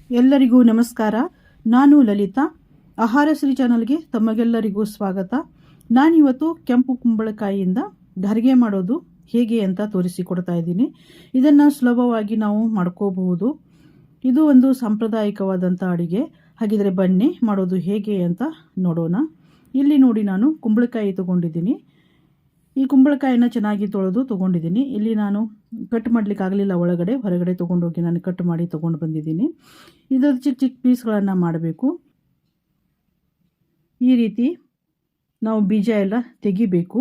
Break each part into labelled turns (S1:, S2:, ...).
S1: ಎಲ್ಲರಿಗೂ ನಮಸ್ಕಾರ. ನಾನು ಲಲಿತಾ. ಆಹಾರ ಶ್ರೀ ಚಾನಲ್ಗೆ ತಮಗೆಲ್ಲರಿಗೂ ಸ್ವಾಗತ. ನಾನಿವತ್ತು ಕೆಂಪು ಕುಂಬಳಕಾಯಿಯಿಂದ ಗಾರ್ಗೆ ಮಾಡೋದು ಹೇಗೆ ಅಂತ ತೋರಿಸಿಕೊಡ್ತಾ ಇದ್ದೀನಿ. ಇದನ್ನು ಸುಲಭವಾಗಿ ನಾವು ಮಾಡ್ಕೋಬಹುದು. ಇದು ಒಂದು ಸಾಂಪ್ರದಾಯಿಕವಾದಂಥ ಅಡುಗೆ. ಹಾಗಿದ್ರೆ ಬನ್ನಿ ಮಾಡೋದು ಹೇಗೆ ಅಂತ ನೋಡೋಣ. ಇಲ್ಲಿ ನೋಡಿ, ನಾನು ಕುಂಬಳಕಾಯಿ ತಗೊಂಡಿದ್ದೀನಿ. ಈ ಕುಂಬಳಕಾಯಿನ ಚೆನ್ನಾಗಿ ತೊಳೆದು ತೊಗೊಂಡಿದ್ದೀನಿ. ಇಲ್ಲಿ ನಾನು ಕಟ್ ಮಾಡಲಿಕ್ಕೆ ಆಗಲಿಲ್ಲ, ಹೊರಗಡೆ ತೊಗೊಂಡೋಗಿ ನಾನು ಕಟ್ ಮಾಡಿ ತೊಗೊಂಡು ಬಂದಿದ್ದೀನಿ. ಇದರ ಚಿಕ್ಕ ಚಿಕ್ಕ ಪೀಸ್ಗಳನ್ನು ಮಾಡಬೇಕು. ಈ ರೀತಿ ನಾವು ಬೀಜ ಎಲ್ಲ ತೆಗಿಬೇಕು.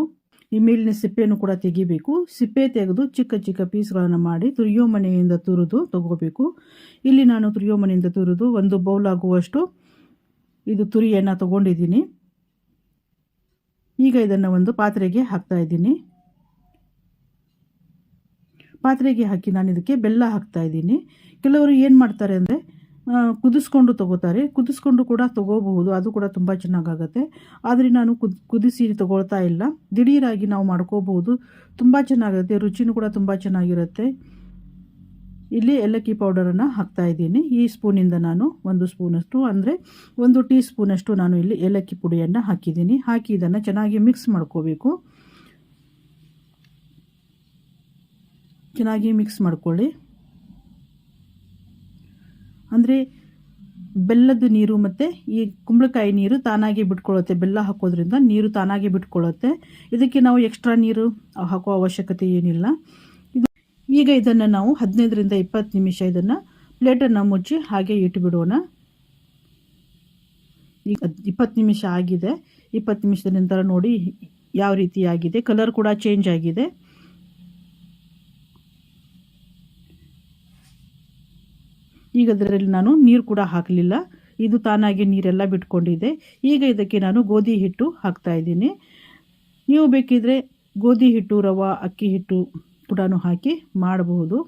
S1: ಈ ಮೇಲಿನ ಸಿಪ್ಪೆಯನ್ನು ಕೂಡ ತೆಗಿಬೇಕು. ಸಿಪ್ಪೆ ತೆಗೆದು ಚಿಕ್ಕ ಚಿಕ್ಕ ಪೀಸ್ಗಳನ್ನು ಮಾಡಿ ತುರಿಯೋ ಮನೆಯಿಂದ ತುರಿದು ತಗೋಬೇಕು. ಇಲ್ಲಿ ನಾನು ತುರಿಯೋ ಮನೆಯಿಂದ ತುರಿದು 1 ಬೌಲ್ ಆಗುವಷ್ಟು ಇದು ತುರಿಯನ್ನು ತಗೊಂಡಿದ್ದೀನಿ. ಈಗ ಇದನ್ನು ಒಂದು ಪಾತ್ರೆಗೆ ಹಾಕ್ತಾ ಇದ್ದೀನಿ. ಪಾತ್ರೆಗೆ ಹಾಕಿ ನಾನು ಇದಕ್ಕೆ ಬೆಲ್ಲ ಹಾಕ್ತಾ ಇದ್ದೀನಿ. ಕೆಲವರು ಏನು ಮಾಡ್ತಾರೆ ಅಂದರೆ ಕುದಿಸ್ಕೊಂಡು ತಗೋತಾರೆ. ಕುದಿಸ್ಕೊಂಡು ಕೂಡ ತಗೋಬಹುದು, ಅದು ಕೂಡ ತುಂಬ ಚೆನ್ನಾಗಾಗುತ್ತೆ. ಆದರೆ ನಾನು ಕುದಿಸಿ ತಗೊಳ್ತಾ ಇಲ್ಲ. ದಿಢೀರಾಗಿ ನಾವು ಮಾಡ್ಕೋಬಹುದು, ತುಂಬ ಚೆನ್ನಾಗುತ್ತೆ. ರುಚಿನೂ ಕೂಡ ತುಂಬ ಚೆನ್ನಾಗಿರುತ್ತೆ. ಇಲ್ಲಿ ಏಲಕ್ಕಿ ಪೌಡರನ್ನು ಹಾಕ್ತಾ ಇದ್ದೀನಿ. ಈ ಸ್ಪೂನಿಂದ ನಾನು 1 ಸ್ಪೂನಷ್ಟು, ಅಂದರೆ 1 ಟೀ ಸ್ಪೂನಷ್ಟು ನಾನು ಇಲ್ಲಿ ಏಲಕ್ಕಿ ಪುಡಿಯನ್ನು ಹಾಕಿದ್ದೀನಿ. ಹಾಕಿ ಇದನ್ನು ಚೆನ್ನಾಗಿ ಮಿಕ್ಸ್ ಮಾಡ್ಕೋಬೇಕು. ಚೆನ್ನಾಗಿ ಮಿಕ್ಸ್ ಮಾಡ್ಕೊಳ್ಳಿ. ಅಂದರೆ ಬೆಲ್ಲದ ನೀರು ಮತ್ತು ಈ ಕುಂಬಳಕಾಯಿ ನೀರು ತಾನಾಗಿ ಬಿಟ್ಕೊಳ್ಳುತ್ತೆ. ಬೆಲ್ಲ ಹಾಕೋದ್ರಿಂದ ನೀರು ತಾನಾಗಿ ಬಿಟ್ಕೊಳ್ಳುತ್ತೆ. ಇದಕ್ಕೆ ನಾವು ಎಕ್ಸ್ಟ್ರಾ ನೀರು ಹಾಕೋ ಅವಶ್ಯಕತೆ ಏನಿಲ್ಲ. ಈಗ ಇದನ್ನು ನಾವು 15 ರಿಂದ 20 ನಿಮಿಷ ಇದನ್ನು ಪ್ಲೇಟನ್ನು ಮುಚ್ಚಿ ಹಾಗೆ ಇಟ್ಟುಬಿಡೋಣ. ಈಗ 20 ನಿಮಿಷ ಆಗಿದೆ. 20 ನಿಮಿಷದ ನಂತರ ನೋಡಿ ಯಾವ ರೀತಿ ಆಗಿದೆ. ಕಲರ್ ಕೂಡ ಚೇಂಜ್ ಆಗಿದೆ. ಈಗ ಅದರಲ್ಲಿ ನಾನು ನೀರು ಕೂಡ ಹಾಕಲಿಲ್ಲ, ಇದು ತಾನಾಗಿ ನೀರೆಲ್ಲ ಬಿಟ್ಕೊಂಡಿದೆ. ಈಗ ಇದಕ್ಕೆ ನಾನು ಗೋಧಿ ಹಿಟ್ಟು ಹಾಕ್ತಾ ಇದ್ದೀನಿ. ನೀವು ಬೇಕಿದ್ರೆ ಗೋಧಿ ಹಿಟ್ಟು, ರವೆ, ಅಕ್ಕಿ ಹಿಟ್ಟು ಕೂಡ ಹಾಕಿ ಮಾಡಬಹುದು,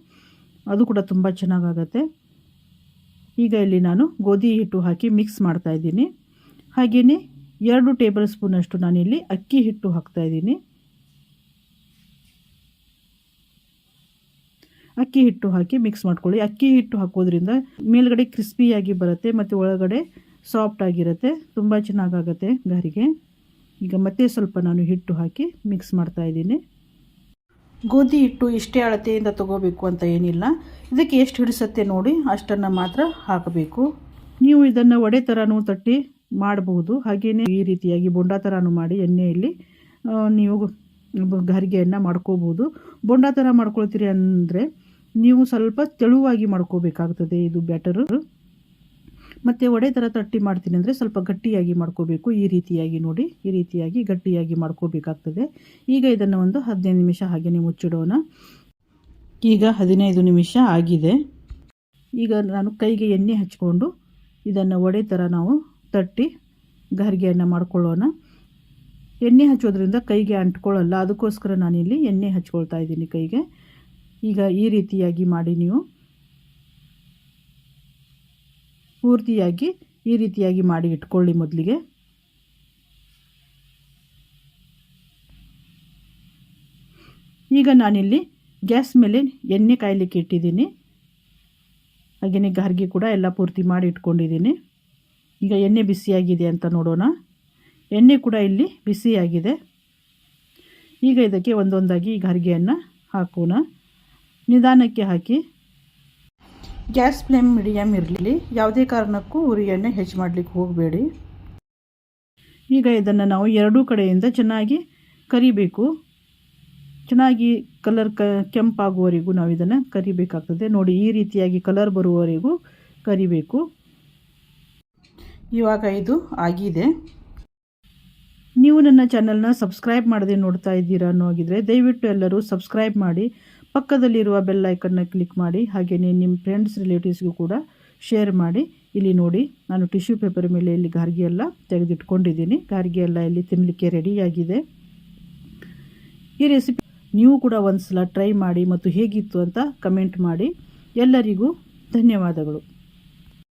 S1: ಅದು ಕೂಡ ತುಂಬ ಚೆನ್ನಾಗಾಗತ್ತೆ. ಈಗ ಇಲ್ಲಿ ನಾನು ಗೋಧಿ ಹಿಟ್ಟು ಹಾಕಿ ಮಿಕ್ಸ್ ಮಾಡ್ತಾ ಇದ್ದೀನಿ. ಹಾಗೆಯೇ 2 ಟೇಬಲ್ ಸ್ಪೂನಷ್ಟು ನಾನಿಲ್ಲಿ ಅಕ್ಕಿ ಹಿಟ್ಟು ಹಾಕ್ತಾ ಇದ್ದೀನಿ. ಅಕ್ಕಿ ಹಿಟ್ಟು ಹಾಕಿ ಮಿಕ್ಸ್ ಮಾಡ್ಕೊಳ್ಳಿ. ಅಕ್ಕಿ ಹಿಟ್ಟು ಹಾಕೋದ್ರಿಂದ ಮೇಲ್ಗಡೆ ಕ್ರಿಸ್ಪಿಯಾಗಿ ಬರುತ್ತೆ ಮತ್ತು ಒಳಗಡೆ ಸಾಫ್ಟ್ ಆಗಿರುತ್ತೆ, ತುಂಬ ಚೆನ್ನಾಗಾಗತ್ತೆ ಗಾರಿಗೆ. ಈಗ ಮತ್ತೆ ಸ್ವಲ್ಪ ನಾನು ಹಿಟ್ಟು ಹಾಕಿ ಮಿಕ್ಸ್ ಮಾಡ್ತಾ ಇದ್ದೀನಿ. ಗೋಧಿ ಹಿಟ್ಟು ಇಷ್ಟೇ ಅಳತೆಯಿಂದ ತಗೋಬೇಕು ಅಂತ ಏನಿಲ್ಲ. ಇದಕ್ಕೆ ಎಷ್ಟು ಹಿಡಿಸುತ್ತೆ ನೋಡಿ ಅಷ್ಟನ್ನು ಮಾತ್ರ ಹಾಕಬೇಕು. ನೀವು ಇದನ್ನು ವಡೆ ಥರನೂ ತಟ್ಟಿ ಮಾಡಬಹುದು. ಹಾಗೆಯೇ ಈ ರೀತಿಯಾಗಿ ಬೊಂಡ ಥರನೂ ಮಾಡಿ ಎಣ್ಣೆಯಲ್ಲಿ ನೀವು ಗಾರ್ಗೆಯನ್ನು ಮಾಡ್ಕೋಬಹುದು. ಬೊಂಡ ಥರ ಮಾಡ್ಕೊಳ್ತೀರಿ ಅಂದರೆ ನೀವು ಸ್ವಲ್ಪ ತೆಳುವಾಗಿ ಮಾಡ್ಕೋಬೇಕಾಗ್ತದೆ ಇದು ಬ್ಯಾಟರು. ಮತ್ತು ವಡೆ ಥರ ತಟ್ಟಿ ಮಾಡ್ತೀನಿ ಅಂದರೆ ಸ್ವಲ್ಪ ಗಟ್ಟಿಯಾಗಿ ಮಾಡ್ಕೋಬೇಕು. ಈ ರೀತಿಯಾಗಿ ನೋಡಿ, ಈ ರೀತಿಯಾಗಿ ಗಟ್ಟಿಯಾಗಿ ಮಾಡ್ಕೋಬೇಕಾಗ್ತದೆ. ಈಗ ಇದನ್ನು ಒಂದು 15 ನಿಮಿಷ ಹಾಗೆಯೇ ಮುಚ್ಚಿಡೋಣ. ಈಗ 15 ನಿಮಿಷ ಆಗಿದೆ. ಈಗ ನಾನು ಕೈಗೆ ಎಣ್ಣೆ ಹಚ್ಕೊಂಡು ಇದನ್ನು ವಡೆ ಥರ ನಾವು ತಟ್ಟಿ ಗಾರ್ಗೆಯನ್ನು ಮಾಡ್ಕೊಳ್ಳೋಣ. ಎಣ್ಣೆ ಹಚ್ಚೋದ್ರಿಂದ ಕೈಗೆ ಅಂಟ್ಕೊಳ್ಳಲ್ಲ, ಅದಕ್ಕೋಸ್ಕರ ನಾನಿಲ್ಲಿ ಎಣ್ಣೆ ಹಚ್ಕೊಳ್ತಾ ಇದ್ದೀನಿ ಕೈಗೆ. ಈಗ ಈ ರೀತಿಯಾಗಿ ಮಾಡಿ ನೀವು ಪೂರ್ತಿಯಾಗಿ ಈ ರೀತಿಯಾಗಿ ಮಾಡಿ ಇಟ್ಕೊಳ್ಳಿ ಮೊದಲಿಗೆ. ಈಗ ನಾನಿಲ್ಲಿ ಗ್ಯಾಸ್ ಮೇಲೆ ಎಣ್ಣೆ ಕಾಯಲಿಕ್ಕೆ ಇಟ್ಟಿದ್ದೀನಿ. ಹಾಗೆಯೇ ಗಾರ್ಗೆ ಕೂಡ ಎಲ್ಲ ಪೂರ್ತಿ ಮಾಡಿ ಇಟ್ಕೊಂಡಿದ್ದೀನಿ. ಈಗ ಎಣ್ಣೆ ಬಿಸಿಯಾಗಿದೆ ಅಂತ ನೋಡೋಣ. ಎಣ್ಣೆ ಕೂಡ ಇಲ್ಲಿ ಬಿಸಿಯಾಗಿದೆ. ಈಗ ಇದಕ್ಕೆ ಒಂದೊಂದಾಗಿ ಗಾರ್ಗೆಯನ್ನು ಹಾಕೋಣ. ನಿಧಾನಕ್ಕೆ ಹಾಕಿ. ಗ್ಯಾಸ್ ಫ್ಲೇಮ್ ಮೀಡಿಯಮ್ ಇರಲಿ, ಯಾವುದೇ ಕಾರಣಕ್ಕೂ ಉರಿಯನ್ನು ಹೆಚ್ಚು ಮಾಡಲಿಕ್ಕೆ ಹೋಗಬೇಡಿ. ಈಗ ಇದನ್ನು ನಾವು 2 ಕಡೆಯಿಂದ ಚೆನ್ನಾಗಿ ಕರಿಬೇಕು. ಚೆನ್ನಾಗಿ ಕಲರ್ ಕೆಂಪಾಗುವವರೆಗೂ ನಾವು ಇದನ್ನು ಕರಿಬೇಕಾಗ್ತದೆ. ನೋಡಿ, ಈ ರೀತಿಯಾಗಿ ಕಲರ್ ಬರುವವರೆಗೂ ಕರಿಬೇಕು. ಇವಾಗ ಇದು ಆಗಿದೆ. ನೀವು ನನ್ನ ಚಾನಲ್ನ ಸಬ್ಸ್ಕ್ರೈಬ್ ಮಾಡದೆ ನೋಡ್ತಾ ಇದ್ದೀರಾ ಅನ್ನೋಗಿದ್ರೆ ದಯವಿಟ್ಟು ಎಲ್ಲರೂ ಸಬ್ಸ್ಕ್ರೈಬ್ ಮಾಡಿ, ಪಕ್ಕದಲ್ಲಿರುವ ಬೆಲ್ ಐಕನ್ನ ಕ್ಲಿಕ್ ಮಾಡಿ. ಹಾಗೆಯೇ ನಿಮ್ಮ ಫ್ರೆಂಡ್ಸ್ ರಿಲೇಟಿವ್ಸ್ಗೂ ಕೂಡ ಶೇರ್ ಮಾಡಿ. ಇಲ್ಲಿ ನೋಡಿ, ನಾನು ಟಿಶ್ಯೂ ಪೇಪರ್ ಮೇಲೆ ಇಲ್ಲಿ ಗಾರ್ಗೆ ಎಲ್ಲ ತೆಗೆದಿಟ್ಕೊಂಡಿದ್ದೀನಿ. ಗಾರ್ಗೆ ಎಲ್ಲ ಇಲ್ಲಿ ತಿನ್ನಲಿಕ್ಕೆ ರೆಡಿಯಾಗಿದೆ. ಈ ರೆಸಿಪಿ ನೀವು ಕೂಡ ಒಂದು ಸಲ ಟ್ರೈ ಮಾಡಿ ಮತ್ತು ಹೇಗಿತ್ತು ಅಂತ ಕಮೆಂಟ್ ಮಾಡಿ. ಎಲ್ಲರಿಗೂ ಧನ್ಯವಾದಗಳು.